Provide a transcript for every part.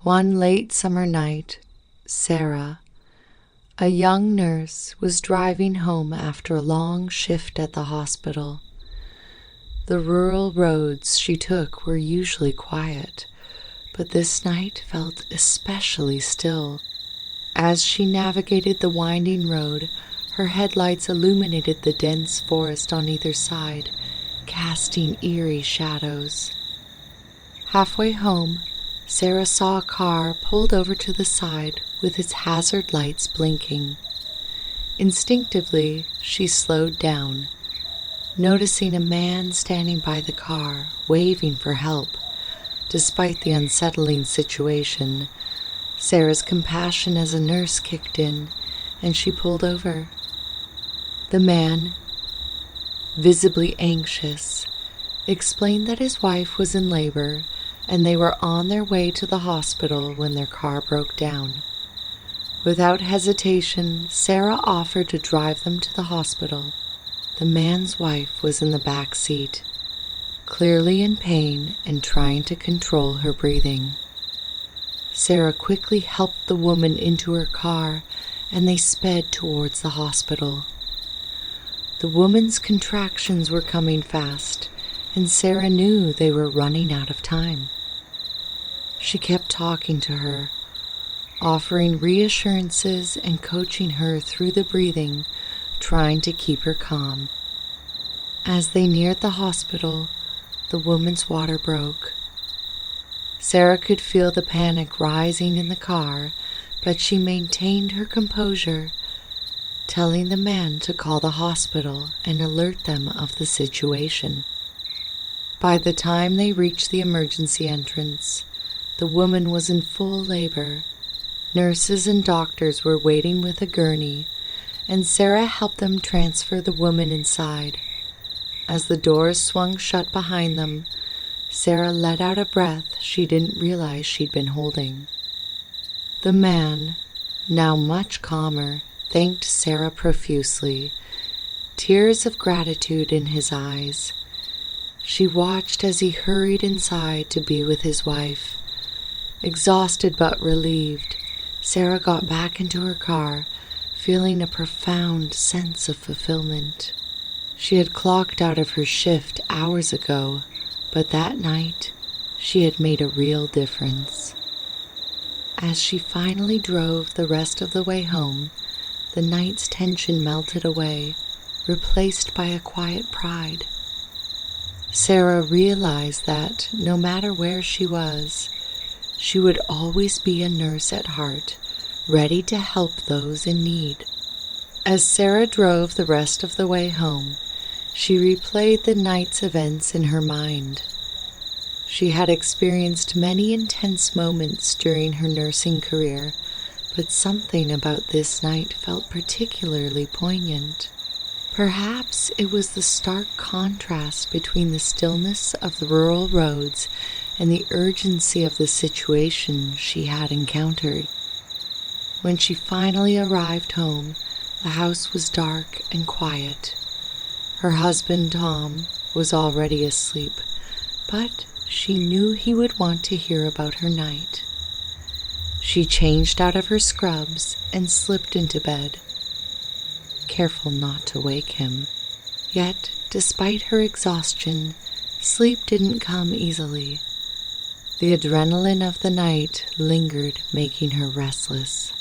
One late summer night, Sarah, a young nurse, was driving home after a long shift at the hospital. The rural roads she took were usually quiet, but this night felt especially still. As she navigated the winding road, her headlights illuminated the dense forest on either side, casting eerie shadows. Halfway home, Sarah saw a car pulled over to the side with its hazard lights blinking. Instinctively, she slowed down, noticing a man standing by the car, waving for help. Despite the unsettling situation, Sarah's compassion as a nurse kicked in, and she pulled over. The man, visibly anxious, explained that his wife was in labor and they were on their way to the hospital when their car broke down. Without hesitation, Sarah offered to drive them to the hospital. The man's wife was in the back seat, clearly in pain and trying to control her breathing. Sarah quickly helped the woman into her car, and they sped towards the hospital. The woman's contractions were coming fast, and Sarah knew they were running out of time. She kept talking to her, offering reassurances and coaching her through the breathing, trying to keep her calm. As they neared the hospital, the woman's water broke. Sarah could feel the panic rising in the car, but she maintained her composure, telling the man to call the hospital and alert them of the situation. By the time they reached the emergency entrance, the woman was in full labor. Nurses and doctors were waiting with a gurney, and Sarah helped them transfer the woman inside. As the doors swung shut behind them, Sarah let out a breath she didn't realize she'd been holding. The man, now much calmer, thanked Sarah profusely, tears of gratitude in his eyes. She watched as he hurried inside to be with his wife. Exhausted but relieved, Sarah got back into her car, feeling a profound sense of fulfillment. She had clocked out of her shift hours ago, but that night she had made a real difference. As she finally drove the rest of the way home, the night's tension melted away, replaced by a quiet pride. Sarah realized that no matter where she was, she would always be a nurse at heart, ready to help those in need. As Sarah drove the rest of the way home, she replayed the night's events in her mind. She had experienced many intense moments during her nursing career, but something about this night felt particularly poignant. Perhaps it was the stark contrast between the stillness of the rural roads and the urgency of the situation she had encountered. When she finally arrived home, the house was dark and quiet. Her husband, Tom, was already asleep, but she knew he would want to hear about her night. She changed out of her scrubs and slipped into bed, careful not to wake him. Yet, despite her exhaustion, sleep didn't come easily. The adrenaline of the night lingered, making her restless.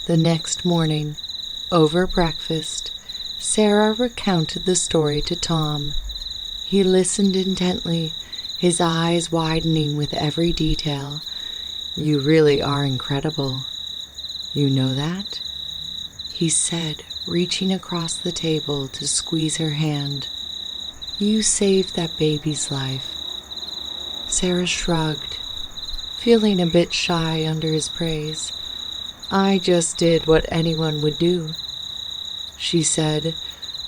The next morning, over breakfast, Sarah recounted the story to Tom. He listened intently, his eyes widening with every detail. "You really are incredible. You know that?" he said, reaching across the table to squeeze her hand. "You saved that baby's life." Sarah shrugged, feeling a bit shy under his praise. "I just did what anyone would do," she said,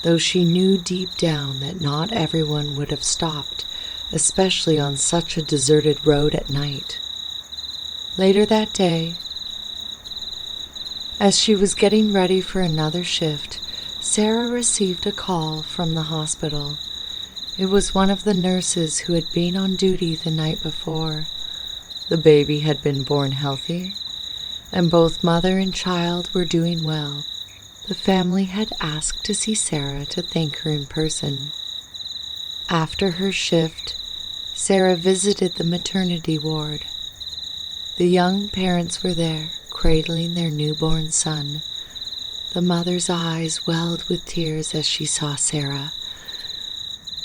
though she knew deep down that not everyone would have stopped, especially on such a deserted road at night. Later that day, as she was getting ready for another shift, Sarah received a call from the hospital. It was one of the nurses who had been on duty the night before. The baby had been born healthy, and both mother and child were doing well. The family had asked to see Sarah to thank her in person. After her shift, Sarah visited the maternity ward. The young parents were there, cradling their newborn son. The mother's eyes welled with tears as she saw Sarah.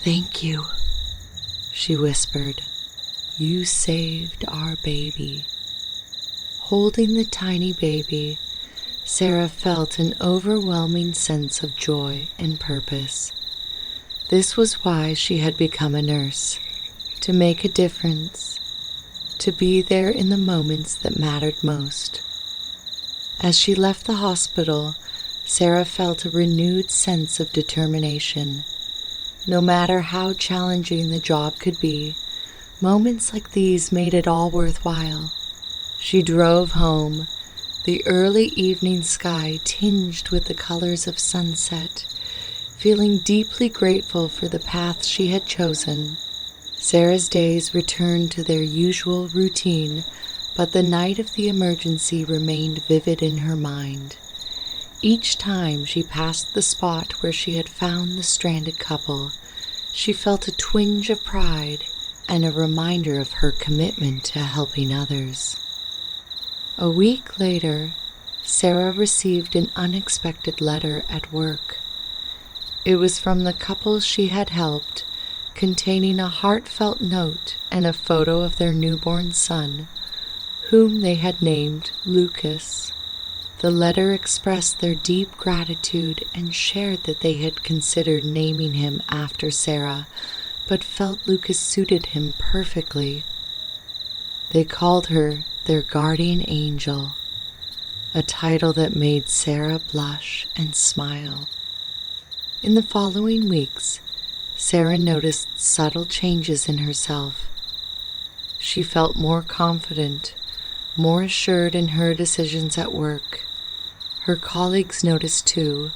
"Thank you," she whispered. "You saved our baby." Holding the tiny baby, Sarah felt an overwhelming sense of joy and purpose. This was why she had become a nurse, to make a difference, to be there in the moments that mattered most. As she left the hospital, Sarah felt a renewed sense of determination. No matter how challenging the job could be, moments like these made it all worthwhile. She drove home, the early evening sky tinged with the colors of sunset, feeling deeply grateful for the path she had chosen. Sarah's days returned to their usual routine, but the night of the emergency remained vivid in her mind. Each time she passed the spot where she had found the stranded couple, she felt a twinge of pride and a reminder of her commitment to helping others. A week later, Sarah received an unexpected letter at work. It was from the couple she had helped, containing a heartfelt note and a photo of their newborn son, whom they had named Lucas. The letter expressed their deep gratitude and shared that they had considered naming him after Sarah, but felt Lucas suited him perfectly. They called her their guardian angel, a title that made Sarah blush and smile. In the following weeks, Sarah noticed subtle changes in herself. She felt more confident, more assured in her decisions at work. Her colleagues noticed too,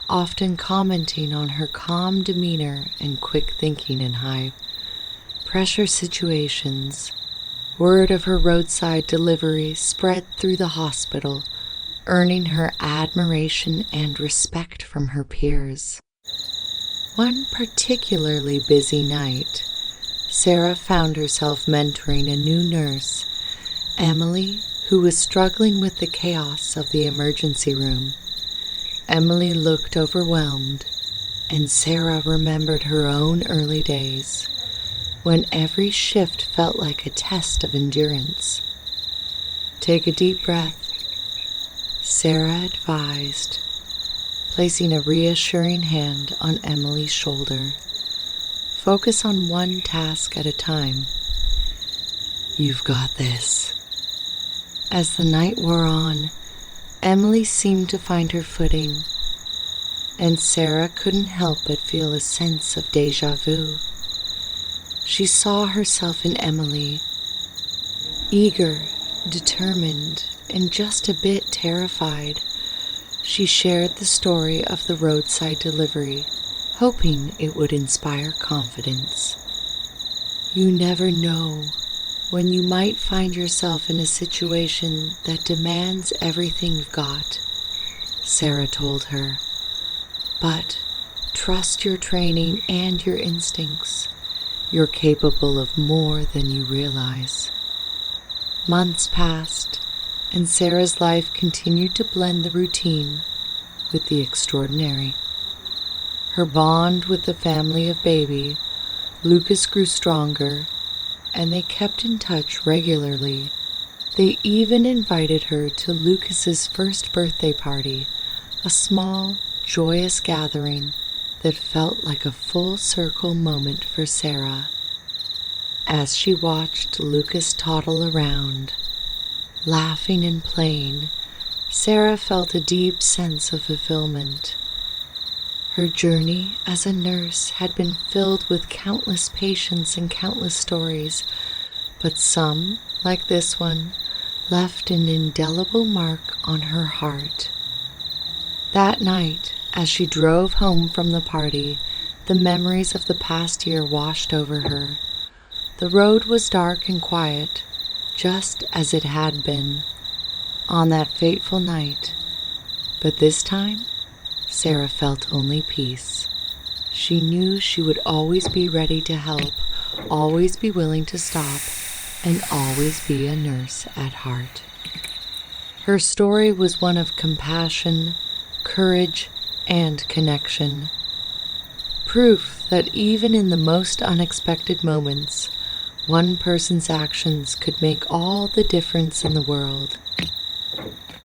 often commenting on her calm demeanor and quick thinking in high-pressure situations. Word of her roadside delivery spread through the hospital, earning her admiration and respect from her peers. One particularly busy night, Sarah found herself mentoring a new nurse, Emily, who was struggling with the chaos of the emergency room. Emily looked overwhelmed, and Sarah remembered her own early days, when every shift felt like a test of endurance. "Take a deep breath," Sarah advised, placing a reassuring hand on Emily's shoulder. "Focus on one task at a time. You've got this." As the night wore on, Emily seemed to find her footing, and Sarah couldn't help but feel a sense of déjà vu. She saw herself in Emily, eager, determined, and just a bit terrified. She shared the story of the roadside delivery, hoping it would inspire confidence. "You never know when you might find yourself in a situation that demands everything you've got," Sarah told her. "But trust your training and your instincts. You're capable of more than you realize." Months passed, and Sarah's life continued to blend the routine with the extraordinary. Her bond with the family of baby, Lucas, grew stronger, and they kept in touch regularly. They even invited her to Lucas's first birthday party, a small, joyous gathering that felt like a full-circle moment for Sarah. As she watched Lucas toddle around, laughing and playing, Sarah felt a deep sense of fulfillment. Her journey as a nurse had been filled with countless patients and countless stories, but some, like this one, left an indelible mark on her heart. That night, as she drove home from the party, the memories of the past year washed over her. The road was dark and quiet, just as it had been on that fateful night. But this time, Sarah felt only peace. She knew she would always be ready to help, always be willing to stop, and always be a nurse at heart. Her story was one of compassion, courage, and connection. Proof that even in the most unexpected moments, one person's actions could make all the difference in the world.